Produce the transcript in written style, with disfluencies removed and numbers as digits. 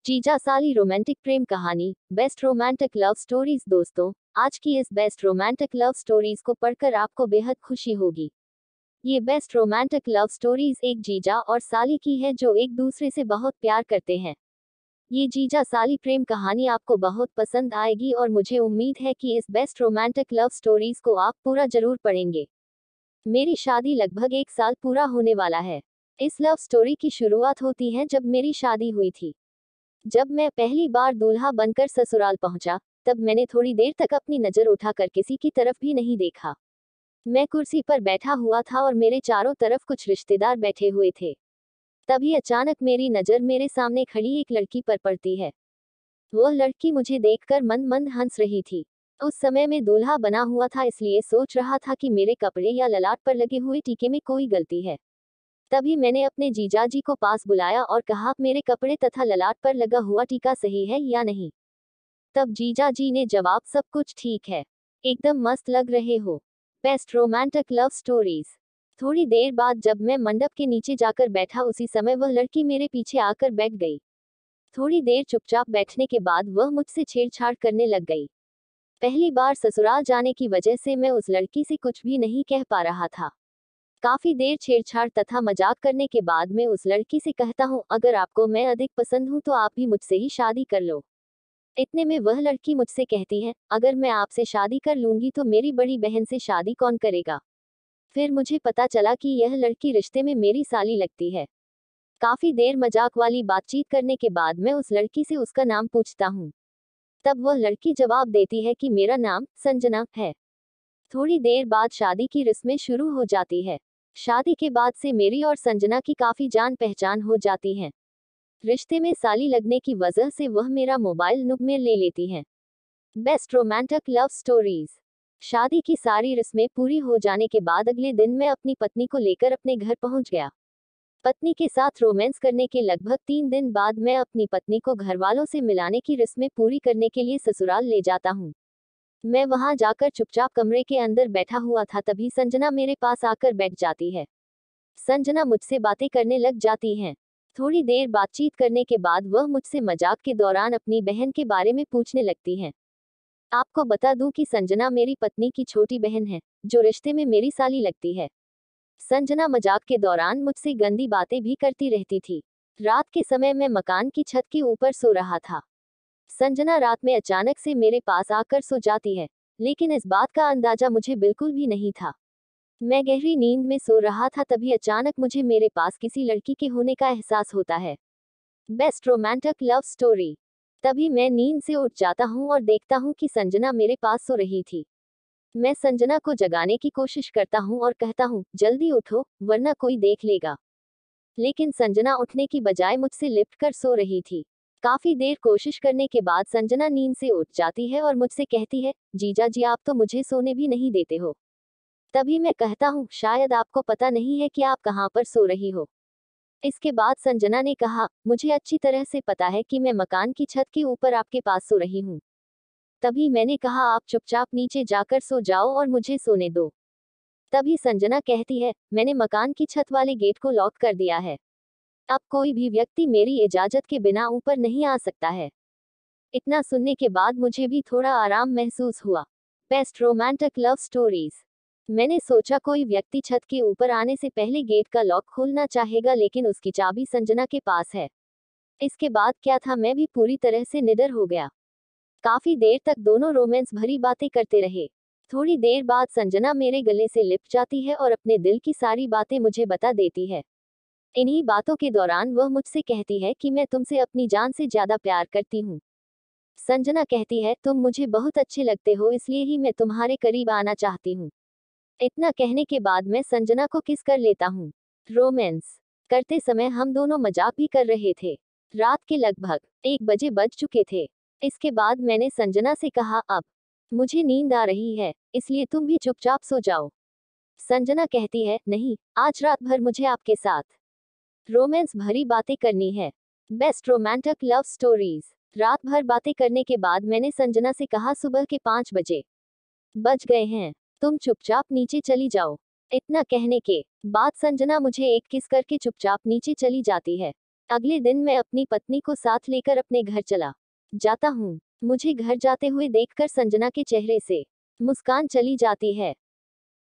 जीजा साली रोमांटिक प्रेम कहानी, बेस्ट रोमांटिक लव स्टोरीज। दोस्तों, आज की इस बेस्ट रोमांटिक लव स्टोरीज को पढ़कर आपको बेहद खुशी होगी। ये बेस्ट रोमांटिक लव स्टोरीज एक जीजा और साली की है जो एक दूसरे से बहुत प्यार करते हैं। ये जीजा साली प्रेम कहानी आपको बहुत पसंद आएगी और मुझे उम्मीद है कि इस बेस्ट रोमांटिक लव स्टोरीज को आप पूरा जरूर पढ़ेंगे। मेरी शादी लगभग 1 साल पूरा होने वाला है। इस लव स्टोरी की शुरुआत होती है जब मेरी शादी हुई थी। जब मैं पहली बार दूल्हा बनकर ससुराल पहुंचा, तब मैंने थोड़ी देर तक अपनी नजर उठाकर किसी की तरफ भी नहीं देखा। मैं कुर्सी पर बैठा हुआ था और मेरे चारों तरफ कुछ रिश्तेदार बैठे हुए थे। तभी अचानक मेरी नजर मेरे सामने खड़ी एक लड़की पर पड़ती है। वह लड़की मुझे देखकर मंद मंद हंस रही थी। उस समय मैं दूल्हा बना हुआ था, इसलिए सोच रहा था कि मेरे कपड़े या ललाट पर लगे हुए टीके में कोई गलती है। तभी मैंने अपने जीजाजी को पास बुलाया और कहा, मेरे कपड़े तथा ललाट पर लगा हुआ टीका सही है या नहीं। तब जीजाजी ने जवाब, सब कुछ ठीक है, एकदम मस्त लग रहे हो। Best romantic love stories. थोड़ी देर बाद जब मैं मंडप के नीचे जाकर बैठा, उसी समय वह लड़की मेरे पीछे आकर बैठ गई। थोड़ी देर चुपचाप बैठने के बाद वह मुझसे छेड़छाड़ करने लग गई। पहली बार ससुराल जाने की वजह से मैं उस लड़की से कुछ भी नहीं कह पा रहा था। काफी देर छेड़छाड़ तथा मजाक करने के बाद मैं उस लड़की से कहता हूँ, अगर आपको मैं अधिक पसंद हूँ तो आप भी मुझसे ही शादी कर लो। इतने में वह लड़की मुझसे कहती है, अगर मैं आपसे शादी कर लूंगी तो मेरी बड़ी बहन से शादी कौन करेगा। फिर मुझे पता चला कि यह लड़की रिश्ते में मेरी साली लगती है। काफी देर मजाक वाली बातचीत करने के बाद मैं उस लड़की से उसका नाम पूछता हूँ। तब वह लड़की जवाब देती है कि मेरा नाम संजना है। थोड़ी देर बाद शादी की रस्में शुरू हो जाती है। शादी के बाद से मेरी और संजना की काफी जान पहचान हो जाती है। रिश्ते में साली लगने की वजह से वह मेरा मोबाइल नंबर ले लेती हैं। Best romantic love stories. शादी की सारी रस्में पूरी हो जाने के बाद अगले दिन मैं अपनी पत्नी को लेकर अपने घर पहुंच गया। पत्नी के साथ रोमांस करने के लगभग 3 दिन बाद मैं अपनी पत्नी को घर वालों से मिलाने की रस्में पूरी करने के लिए ससुराल ले जाता हूँ। मैं वहां जाकर चुपचाप कमरे के अंदर बैठा हुआ था, तभी संजना मेरे पास आकर बैठ जाती है। संजना मुझसे बातें करने लग जाती हैं। थोड़ी देर बातचीत करने के बाद वह मुझसे मजाक के दौरान अपनी बहन के बारे में पूछने लगती हैं। आपको बता दूं कि संजना मेरी पत्नी की छोटी बहन है, जो रिश्ते में मेरी साली लगती है। संजना मजाक के दौरान मुझसे गंदी बातें भी करती रहती थी। रात के समय मैं मकान की छत के ऊपर सो रहा था। संजना रात में अचानक से मेरे पास आकर सो जाती है, लेकिन इस बात का अंदाजा मुझे बिल्कुल भी नहीं था। मैं गहरी नींद में सो रहा था, तभी अचानक मुझे मेरे पास किसी लड़की के होने का एहसास होता है। Best romantic love story. तभी मैं नींद से उठ जाता हूँ और देखता हूँ कि संजना मेरे पास सो रही थी। मैं संजना को जगाने की कोशिश करता हूँ और कहता हूँ, जल्दी उठो वरना कोई देख लेगा। लेकिन संजना उठने की बजाय मुझसे लिपट कर सो रही थी। काफी देर कोशिश करने के बाद संजना नींद से उठ जाती है और मुझसे कहती है, जीजा जी आप तो मुझे सोने भी नहीं देते हो। तभी मैं कहता हूँ, शायद आपको पता नहीं है कि आप कहाँ पर सो रही हो। इसके बाद संजना ने कहा, मुझे अच्छी तरह से पता है कि मैं मकान की छत के ऊपर आपके पास सो रही हूँ। तभी मैंने कहा, आप चुपचाप नीचे जाकर सो जाओ और मुझे सोने दो। तभी संजना कहती है, मैंने मकान की छत वाले गेट को लॉक कर दिया है। अब कोई भी व्यक्ति मेरी इजाजत के बिना ऊपर नहीं आ सकता है। इतना सुनने के बाद मुझे भी थोड़ा आराम महसूस हुआ। Best romantic love stories. मैंने सोचा कोई व्यक्ति छत के ऊपर आने से पहले गेट का लॉक खोलना चाहेगा, लेकिन उसकी चाबी संजना के पास है। इसके बाद क्या था, मैं भी पूरी तरह से निडर हो गया। काफी देर तक दोनों रोमांस भरी बातें करते रहे। थोड़ी देर बाद संजना मेरे गले से लिपट जाती है और अपने दिल की सारी बातें मुझे बता देती है। इन्हीं बातों के दौरान वह मुझसे कहती है कि मैं तुमसे अपनी जान से ज्यादा प्यार करती हूँ। संजना कहती है, तुम मुझे बहुत अच्छे लगते हो, इसलिए ही मैं तुम्हारे करीब आना चाहती हूँ। इतना कहने के बाद मैं संजना को किस कर लेता हूँ। रोमांस करते समय हम दोनों मजाक भी कर रहे थे। रात के लगभग 1 बजे बज चुके थे। इसके बाद मैंने संजना से कहा, अब मुझे नींद आ रही है, इसलिए तुम भी चुपचाप सो जाओ। संजना कहती है, नहीं, आज रात भर मुझे आपके साथ रोमांस भरी बातें करनी है। Best romantic love stories. रात भर बातें करने के बाद मैंने संजना से कहा, सुबह के 5 बज गए हैं, तुम चुपचाप नीचे चली जाओ। इतना कहने के बाद संजना मुझे एक किस करके चुपचाप नीचे चली जाती है। अगले दिन मैं अपनी पत्नी को साथ लेकर अपने घर चला जाता हूँ। मुझे घर जाते हुए देखकर संजना के चेहरे से मुस्कान चली जाती है।